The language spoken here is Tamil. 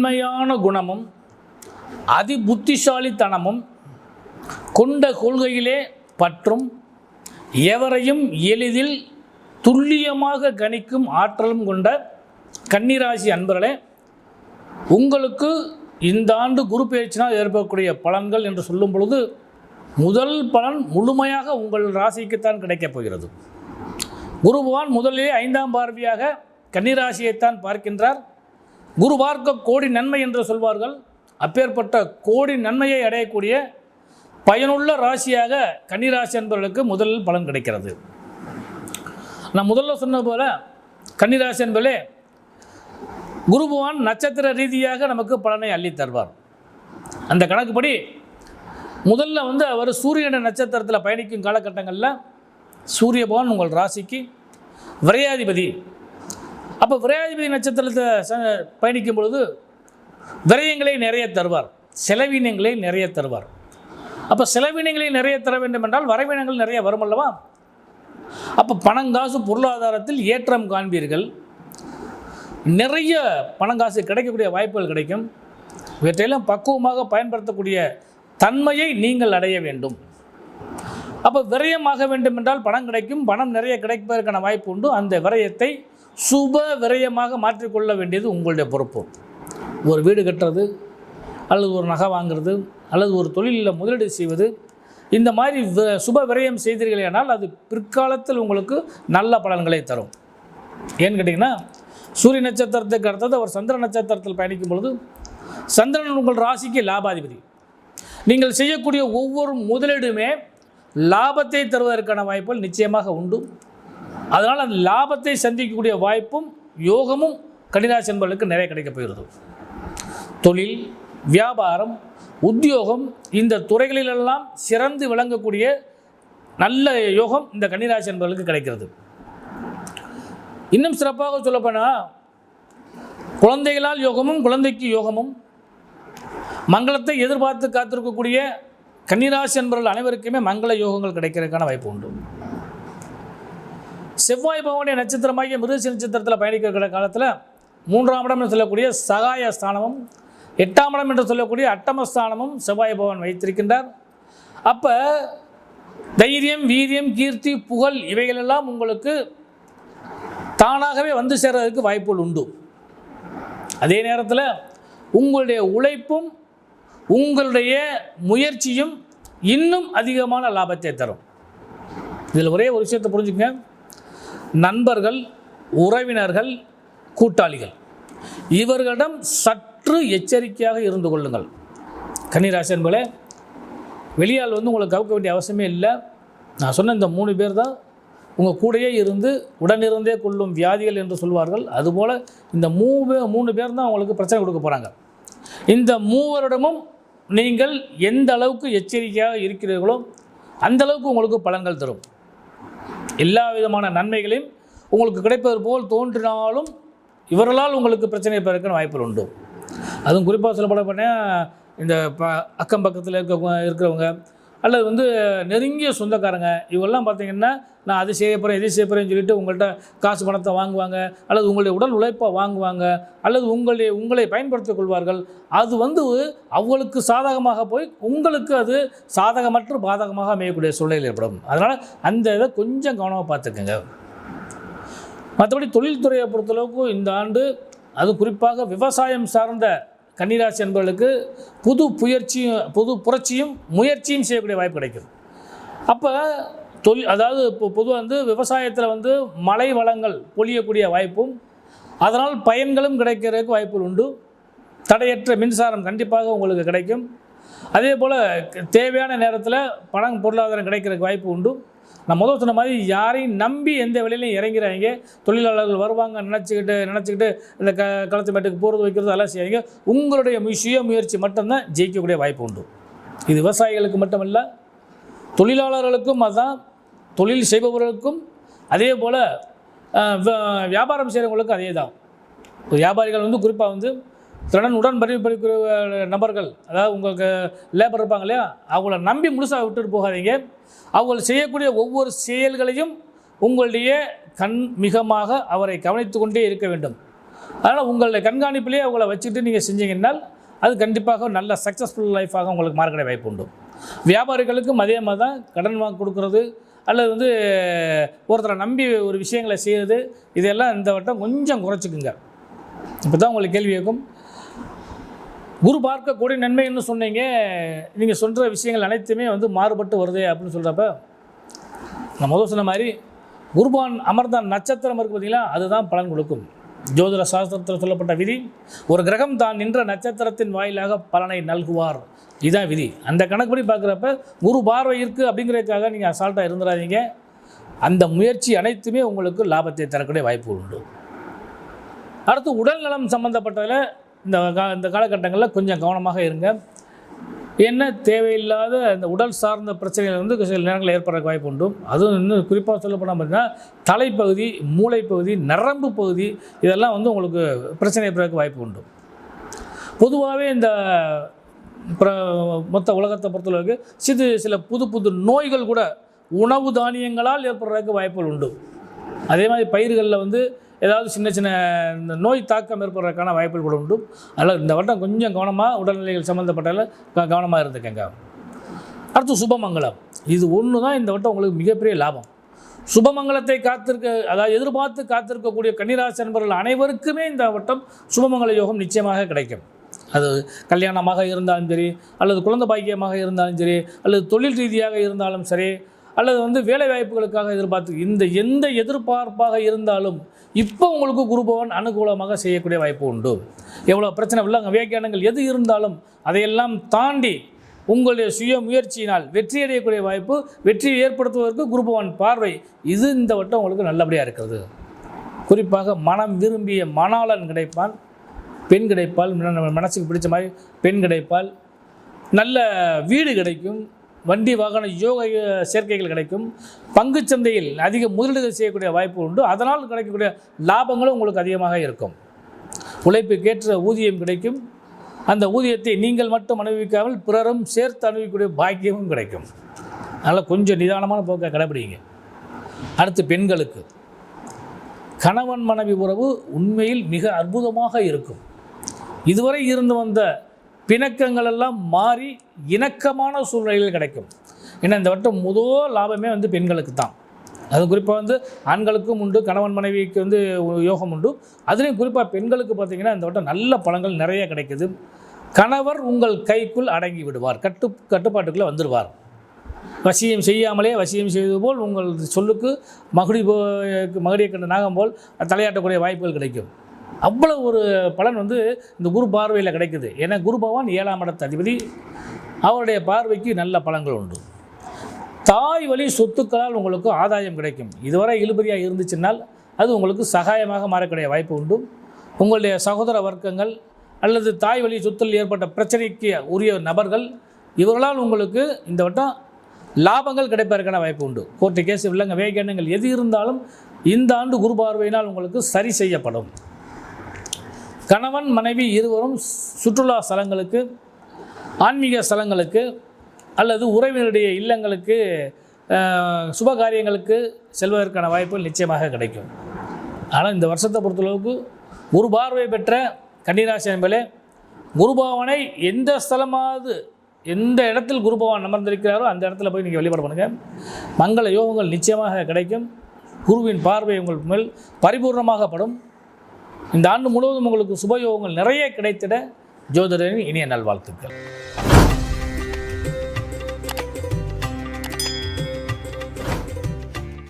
மென்மையான குணமும் அதிபுத்திசாலித்தனமும் கொண்ட கொள்கையிலே பற்றும் எவரையும் எளிதில் துல்லியமாக கணிக்கும் ஆற்றலும் கொண்ட கன்னிராசி அன்பர்களே, உங்களுக்கு இந்த ஆண்டு குரு பெயர்ச்சினால் ஏற்படக்கூடிய பலன்கள் என்று சொல்லும் பொழுது முதல் பலன் முழுமையாக உங்கள் ராசிக்குத்தான் கிடைக்கப் போகிறது. குரு பகவான் முதலிலே 5ஆம் பார்வையாக கன்னிராசியைத்தான் பார்க்கின்றார். குரு பார்க்க கோடி நன்மை என்று சொல்வார்கள். அப்பேற்பட்ட கோடி நன்மையை அடையக்கூடிய பயனுள்ள ராசியாக கன்னிராசி என்பவர்களுக்கு முதல் பலன் கிடைக்கிறது. நான் முதல்ல சொன்ன போல கன்னிராசி என்பவர்களே, குரு பகவான் நட்சத்திர ரீதியாக நமக்கு பலனை அள்ளி தருவார். அந்த கணக்குப்படி முதல்ல அவர் சூரியன நட்சத்திரத்தில் பயணிக்கும் காலகட்டங்களில் சூரிய பகவான் உங்கள் ராசிக்கு விரையாதிபதி. அப்போ விரையாதிபதி நட்சத்திரத்தை பயணிக்கும் பொழுது விரயங்களை நிறைய தருவார், செலவினங்களை நிறைய தருவார். அப்போ செலவினங்களை நிறைய தர வேண்டும் என்றால் வரவினங்கள் நிறைய வரும் அல்லவா? அப்போ பணங்காசு பொருளாதாரத்தில் ஏற்றம் காண்பீர்கள். நிறைய பணங்காசு கிடைக்கக்கூடிய வாய்ப்புகள் கிடைக்கும். இவற்றையெல்லாம் பக்குவமாக பயன்படுத்தக்கூடிய தன்மையை நீங்கள் அடைய வேண்டும். அப்போ விரயமாக வேண்டும் என்றால் பணம் கிடைக்கும், பணம் நிறைய கிடைப்பதற்கான வாய்ப்பு உண்டு. அந்த விரயத்தை சுப விரயமாக மாற்றிக்கொள்ள வேண்டியது உங்களுடைய பொறுப்பு. ஒரு வீடு கட்டுறது, அல்லது ஒரு நகை வாங்கிறது, அல்லது ஒரு தொழிலில் முதலீடு செய்வது, இந்த மாதிரி சுப விரயம் செய்தீர்களேனால் அது பிற்காலத்தில் உங்களுக்கு நல்ல பலன்களை தரும். ஏன்னு கேட்டிங்கன்னா, சூரிய நட்சத்திரத்துக்கு அடுத்தது அவர் சந்திர நட்சத்திரத்தில் பயணிக்கும் பொழுது சந்திரன் உங்கள் ராசிக்கு லாபாதிபதி. நீங்கள் செய்யக்கூடிய ஒவ்வொரு முதலீடுமே லாபத்தை தருவதற்கான வாய்ப்புகள் நிச்சயமாக உண்டு. அதனால் அந்த லாபத்தை சந்திக்கக்கூடிய வாய்ப்பும் யோகமும் கன்னிராசி என்பவர்களுக்கு நிறைய கிடைக்கப் போகிறது. தொழில், வியாபாரம், உத்தியோகம், இந்த துறைகளிலெல்லாம் சிறந்து விளங்கக்கூடிய நல்ல யோகம் இந்த கன்னிராசி என்பவர்களுக்கு கிடைக்கிறது. இன்னும் சிறப்பாக சொல்லப்போனால் குழந்தைகளால் யோகமும் குழந்தைக்கு யோகமும், மங்களத்தை எதிர்பார்த்து காத்திருக்கக்கூடிய கன்னிராசி என்பவர்கள் அனைவருக்குமே மங்கள யோகங்கள் கிடைக்கிறதுக்கான வாய்ப்பு உண்டு. செவ்வாய் பகவானுடைய நட்சத்திரமாகிய மிருகசி நட்சத்திரத்தில் பயணிக்கிற காலத்தில் 3ஆம் இடம் என்று சொல்லக்கூடிய சகாய ஸ்தானமும் 8ஆம் இடம் என்று சொல்லக்கூடிய அட்டமஸ்தானமும் செவ்வாய் பகவான் வைத்திருக்கின்றார். அப்போ தைரியம், வீரியம், கீர்த்தி, புகழ் இவைகளெல்லாம் உங்களுக்கு தானாகவே வந்து சேர்றதுக்கு வாய்ப்புகள் உண்டு. அதே நேரத்தில் உங்களுடைய உழைப்பும் உங்களுடைய முயற்சியும் இன்னும் அதிகமான லாபத்தை தரும். இதில் ஒரே ஒரு விஷயத்தை புரிஞ்சுங்க. நண்பர்கள், உறவினர்கள், கூட்டாளிகள் இவர்களிடம் சற்று எச்சரிக்கையாக இருந்து கொள்ளுங்கள். கன்னிராசி என்பவர்களே, வெளியால் உங்களுக்கு கவுக்க வேண்டிய அவசியமே இல்லை. நான் சொன்ன இந்த 3 பேர் தான் உங்கள் கூடையே இருந்து உடனிருந்தே கொள்ளும் வியாதிகள் என்று சொல்வார்கள். அதுபோல் இந்த 3 பேர் தான் உங்களுக்கு பிரச்சனை கொடுக்க போகிறாங்க. இந்த 3 நீங்கள் எந்த அளவுக்கு எச்சரிக்கையாக இருக்கிறீர்களோ அந்த அளவுக்கு உங்களுக்கு பலன்கள் தரும். எல்லா விதமான நன்மைகளையும் உங்களுக்கு கிடைப்பது போல் தோன்றினாலும் இவர்களால் உங்களுக்கு பிரச்சனை பெறக்க வாய்ப்புகள் உண்டு. அதுவும் குறிப்பாக சொல்லப்பட இந்த அக்கம் பக்கத்தில் இருக்கிறவங்க அல்லது நெருங்கிய சொந்தக்காரங்க இவெல்லாம் பார்த்திங்கன்னா, நான் அது செய்ய போகிறேன் இதை செய்ய போகிறேன்னு சொல்லிட்டு உங்கள்கிட்ட காசு பணத்தை வாங்குவாங்க, அல்லது உங்களுடைய உடல் உழைப்பை வாங்குவாங்க, அல்லது உங்களை பயன்படுத்திக் கொள்வார்கள். அது அவங்களுக்கு சாதகமாக போய் உங்களுக்கு அது சாதகமற்று பாதகமாக அமையக்கூடிய சூழ்நிலை ஏற்படும். அதனால் அந்த இதை கொஞ்சம் கவனமாக பார்த்துக்கங்க. மற்றபடி தொழில்துறையை பொறுத்தளவுக்கு இந்த ஆண்டு அது குறிப்பாக விவசாயம் சார்ந்த கன்னிராசி என்பவர்களுக்கு புது புரட்சியும் முயற்சியும் செய்யக்கூடிய வாய்ப்பு கிடைக்குது. அப்போ அதாவது இப்போ பொதுவாக விவசாயத்தில் மழை வளங்கள் பொழியக்கூடிய வாய்ப்பும் அதனால் பயன்களும் கிடைக்கிறதுக்கு வாய்ப்புகள் உண்டு. தடையற்ற மின்சாரம் கண்டிப்பாக உங்களுக்கு கிடைக்கும். அதே போல் தேவையான நேரத்தில் பணம் பொருளாதாரம் கிடைக்கிறதுக்கு வாய்ப்பு உண்டு. நான் முதல் சொன்ன மாதிரி யாரையும் நம்பி எந்த வேலையிலையும் இறங்கிறாங்க. தொழிலாளர்கள் வருவாங்க நினச்சிக்கிட்டு இந்த களத்து மேட்டுக்கு போகிறது வைக்கிறது எல்லாம் செய்யாங்க. உங்களுடைய சுய முயற்சி மட்டும்தான் ஜெயிக்கக்கூடிய வாய்ப்பு உண்டு. இது விவசாயிகளுக்கு மட்டுமல்ல, தொழிலாளர்களுக்கும் அதுதான், தொழில் செய்பவர்களுக்கும் அதே போல் வியாபாரம் செய்கிறவங்களுக்கும் அதே தான். வியாபாரிகள் குறிப்பாக திறன் உடன் பரிமாறிக்கிற நபர்கள், அதாவது உங்களுக்கு லேபர் இருப்பாங்க இல்லையா, அவங்கள நம்பி முழுசாக விட்டுட்டு போகாதீங்க. அவங்க செய்யக்கூடிய ஒவ்வொரு செயல்களையும் உங்களுடைய கண்மிகமாக அவரை கவனித்து கொண்டே இருக்க வேண்டும். அதனால் உங்களுடைய கண்காணிப்பிலேயே அவங்கள வச்சுட்டு நீங்கள் செஞ்சீங்கன்னால் அது கண்டிப்பாக நல்ல சக்ஸஸ்ஃபுல் லைஃபாக உங்களுக்கு மார்க்கெட்டை வாய்ப்பு உண்டு. வியாபாரிகளுக்கும் அதே மாதிரி தான் கடன் வாங்கி கொடுக்குறது அல்லது வந்து ஒருத்தரை நம்பி ஒரு விஷயங்களை செய்கிறது இதெல்லாம் இந்த வட்டம் கொஞ்சம் குறைச்சிக்குங்க. இப்போ தான் உங்களுக்கு கேள்வி கேட்கும், குரு பார்க்கக்கூடிய நன்மைன்னு சொன்னீங்க, நீங்கள் சொல்கிற விஷயங்கள் அனைத்துமே வந்து மாறுபட்டு வருது அப்படின்னு சொல்கிறப்ப நான் முதல் சொன்ன மாதிரி குருபான் அமர்ந்தான் நட்சத்திரம் இருக்குது பார்த்தீங்களா, அதுதான் பலன் கொடுக்கும். ஜோதிட சாஸ்திரத்தில் சொல்லப்பட்ட விதி, ஒரு கிரகம் தான் நின்ற நட்சத்திரத்தின் வாயிலாக பலனை நல்குவார். இதுதான் விதி. அந்த கணக்குப்படி பார்க்குறப்ப குரு பார்வை இருக்குது அப்படிங்கிறதுக்காக நீங்கள் அசால்ட்டாக இருந்துடாதீங்க. அந்த முயற்சி அனைத்துமே உங்களுக்கு லாபத்தை தரக்கூடிய வாய்ப்பு உண்டு. அடுத்து உடல் நலம் சம்மந்தப்பட்டதில் இந்த காலகட்டங்களில் கொஞ்சம் கவனமாக இருங்க. என்ன தேவையில்லாத இந்த உடல் சார்ந்த பிரச்சனைகள் வந்து சில நேரங்களில் ஏற்படுற வாய்ப்பு உண்டு. அதுவும் இன்னும் குறிப்பாக சொல்லப்போனால் பார்த்தீங்கன்னா தலைப்பகுதி, மூளைப்பகுதி, நரம்பு பகுதி இதெல்லாம் வந்து உங்களுக்கு பிரச்சனை ஏற்படுறதுக்கு வாய்ப்பு உண்டு. பொதுவாகவே இந்த மொத்த உலகத்தை பொறுத்தளவுக்கு சில புது நோய்கள் கூட உணவு தானியங்களால் ஏற்படுறதுக்கு வாய்ப்புகள் உண்டு. அதே மாதிரி பயிர்களில் வந்து ஏதாவது சின்ன இந்த நோய் தாக்கம் ஏற்படுறதுக்கான வாய்ப்புகள் கூட உண்டு. அதனால் இந்த வட்டம் கொஞ்சம் கவனமாக உடல்நிலைகள் சம்மந்தப்பட்டால கவனமாக இருந்துக்கங்க. அடுத்து சுபமங்கலம், இது ஒன்று தான் இந்த வட்டம் உங்களுக்கு மிகப்பெரிய லாபம். சுபமங்கலத்தை அதாவது எதிர்பார்த்து காத்திருக்கக்கூடிய கன்னிராசி நண்பர்கள் அனைவருக்குமே இந்த வட்டம் சுபமங்கல யோகம் நிச்சயமாக கிடைக்கும். அது கல்யாணமாக இருந்தாலும் சரி, அல்லது குழந்தை பாக்கியமாக இருந்தாலும் சரி, அல்லது தொழில் ரீதியாக இருந்தாலும் சரி, அல்லது வந்து வேலை வாய்ப்புகளுக்காக எதிர்பார்த்து எந்த எதிர்பார்ப்பாக இருந்தாலும் இப்போ உங்களுக்கு குருபவன் அனுகூலமாக செய்யக்கூடிய வாய்ப்பு உண்டு. எவ்வளோ பிரச்சனை இல்லை, வியாக்கியானங்கள் எது இருந்தாலும் அதையெல்லாம் தாண்டி உங்களுடைய சுய முயற்சியினால் வெற்றி அடையக்கூடிய வாய்ப்பு, வெற்றியை ஏற்படுத்துவதற்கு குருபவன் பார்வை இது இந்த வட்டம் உங்களுக்கு நல்லபடியாக இருக்கிறது. குறிப்பாக மனம் விரும்பிய மணாளன் கிடைப்பான், பெண் கிடைப்பால், மனசுக்கு பிடிச்ச மாதிரி பெண் கிடைப்பால், நல்ல வீடு கிடைக்கும், வண்டி வாகன யோக சேர்க்கைகள் கிடைக்கும், பங்குச்சந்தையில் அதிக முதலீடுகள் செய்யக்கூடிய வாய்ப்பு உண்டு. அதனால் கிடைக்கக்கூடிய லாபங்களும் உங்களுக்கு அதிகமாக இருக்கும். உழைப்புக்கேற்ற ஊதியம் கிடைக்கும். அந்த ஊதியத்தை நீங்கள் மட்டும் அனுபவிக்காமல் பிறரும் சேர்த்து அனுபவிக்கக்கூடிய பாக்கியமும் கிடைக்கும். அதனால் கொஞ்சம் நிதானமான போக்கை கடைபிடிங்க. அடுத்து பெண்களுக்கு கணவன் மனைவி உறவு உண்மையில் மிக அற்புதமாக இருக்கும். இதுவரை இருந்து வந்த பிணக்கங்கள் எல்லாம் மாறி இணக்கமான சூழ்நிலைகள் கிடைக்கும். ஏன்னா இந்த வட்டம் முதல் லாபமே வந்து பெண்களுக்கு தான். அது குறிப்பாக வந்து ஆண்களுக்கும் உண்டு, கணவன் மனைவிக்கு வந்து யோகம் உண்டு. அதுலேயும் குறிப்பாக பெண்களுக்கு பார்த்திங்கன்னா இந்த வட்டம் நல்ல பலன்கள் நிறைய கிடைக்குது. கணவர் உங்கள் கைக்குள் அடங்கி விடுவார், கட்டுப்பாட்டுக்குள்ளே வந்துடுவார். வசியம் செய்யாமலே வசியம் செய்வது போல் உங்கள் சொல்லுக்கு மகுடியை கண்ட நாகம் போல் தலையாட்டக்கூடிய வாய்ப்புகள் கிடைக்கும். அவ்வளோ ஒரு பலன் வந்து இந்த குரு பார்வையில் கிடைக்குது. ஏன்னா குரு பகவான் 7ஆம் இடத்து அதிபதி, அவருடைய பார்வைக்கு நல்ல பலன்கள் உண்டு. தாய் வழி சொத்துக்களால் உங்களுக்கு ஆதாயம் கிடைக்கும். இதுவரை இழுபறியாக இருந்துச்சுன்னால் அது உங்களுக்கு சகாயமாக மாறக்கூடிய வாய்ப்பு உண்டு. உங்களுடைய சகோதர வர்க்கங்கள் அல்லது தாய் வழி சொத்தில் ஏற்பட்ட பிரச்சனைக்கு உரிய நபர்கள் இவர்களால் உங்களுக்கு இந்த வட்டம் லாபங்கள் கிடைப்பதற்கான வாய்ப்பு உண்டு. கோர்ட்டு கேஸ் இல்லைங்க வேகங்கள் எது இருந்தாலும் இந்த ஆண்டு குரு பார்வையினால் உங்களுக்கு சரி செய்யப்படும். கணவன் மனைவி இருவரும் சுற்றுலா ஸ்தலங்களுக்கு, ஆன்மீக ஸ்தலங்களுக்கு அல்லது உறவினருடைய இல்லங்களுக்கு, சுபகாரியங்களுக்கு செல்வதற்கான வாய்ப்புகள் நிச்சயமாக கிடைக்கும். ஆனால் இந்த வருஷத்தை பொறுத்தளவுக்கு குரு பார்வை பெற்ற கன்னிராசி என்பதே குருபவனை எந்த ஸ்தலமாவது எந்த இடத்தில் குருபவன் அமர்ந்திருக்கிறாரோ அந்த இடத்துல போய் நீங்கள் வழிபாடு பண்ணுங்கள். மங்கள யோகங்கள் நிச்சயமாக கிடைக்கும். குருவின் பார்வை உங்கள் மேல் பரிபூர்ணமாகப்படும். இந்த ஆண்டு முழுவதும் உங்களுக்கு சுபயோகங்கள் நிறைய கிடைத்திட ஜோதிடரின் இனிய நல்வாழ்த்துக்கள்.